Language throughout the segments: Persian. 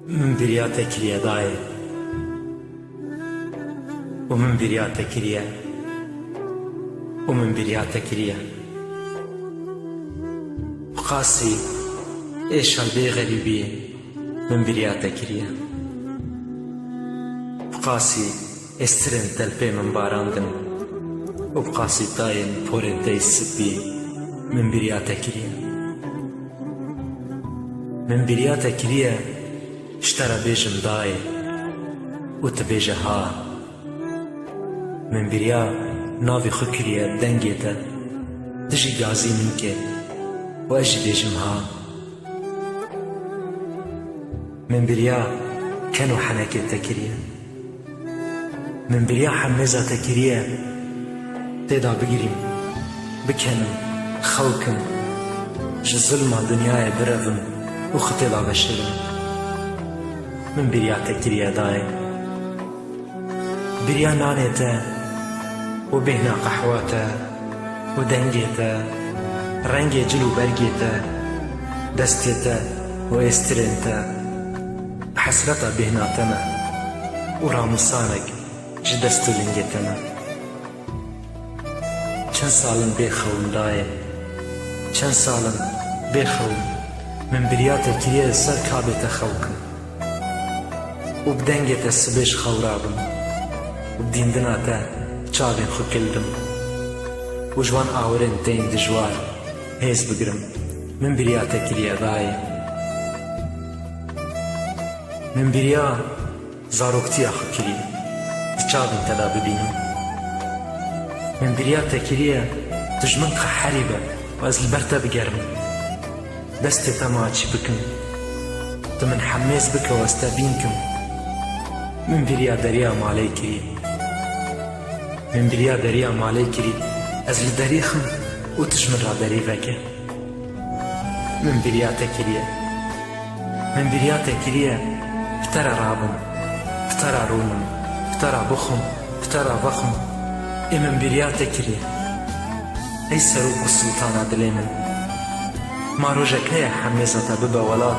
من بریا تکریه دای و من بریا تکریه و من بریا تکریه قاسی ایشان بی غریبیه من بریا تکریه قاسی استرن تلپی من باراندن و قاسی تاین پورن تی سبی من بریا تکریه من بریا تکریه اشترى بيجم داي وتبيجه ها من بريا نافي خكريا دنجيتا تجي غازي منك واجي بيجم ها من بريا كانوا حناكي تكريا من بريا حمزة تكريا تيدا بقريم بكنم خوكم جزلما دنياي برفم وختيلا بشرم من بریا تکریه دای بریا نانیتا و بهنا قحواتا و دنگیتا رنگ جلو برگیتا دستیتا و استرینتا حسرتا بهنا تما و راموسانک جدستو لنگیتما چند سالن بخون دای چند سالن بخون من بریا تکریه سر کابتا خوکم و بدنگت السبش خورابم و بدیندناتا چاوین خو کلدم و جوان آورین تین دجوار هیز بگرم من بریا تکریه دای من بریا زاروکتیا خو کری چاوین تدا ببینم من بریا تکریه تجمن خحریبه و از البرتا بگرم دستی تماچی بکن تمن حمیز بکه و استبینکم من بریا دریا مالی کری من بریا دریا مالی کری از لدریخم و تجمن را دری وکه من بریا تکریه من بریا تکریه فترا رابم فترا رونم فترا بخم فترا بخم من بریا تکریه ای سروک و سلطانا دلی من ما روژک هیا حمیزتا ببا ولات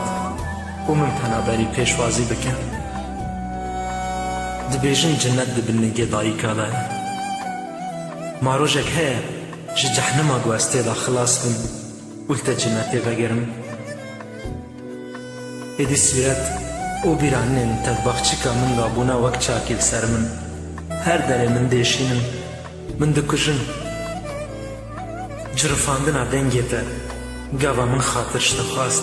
و من تنابری پیشوازی بکن دبيجن جنت دبنجي ضايكا لا ما روجك هي جهنم اغواستي دا خلاص بن قلت جنتي غيرم ادي سيرت او بيرانن تبخچكا من غابونا وقت شاكل سرمن هر دره من ديشينن من دكجن جرفاندنا دنگيتا غاوا من خاطرش تخواست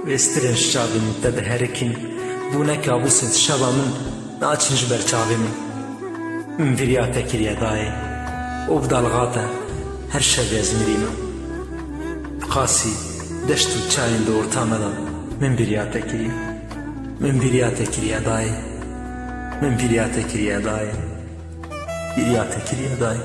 ويسترن شابن تدهركين بونا كابوسد شابا من ناچنج برچاوی من بریا تکریه دای و بدالغاتا هر شب از میریم قاسی دشت و چاین دور تامدا من بریا تکریه من بریا تکریه دای من بریا تکریه دای بریا تکریه دای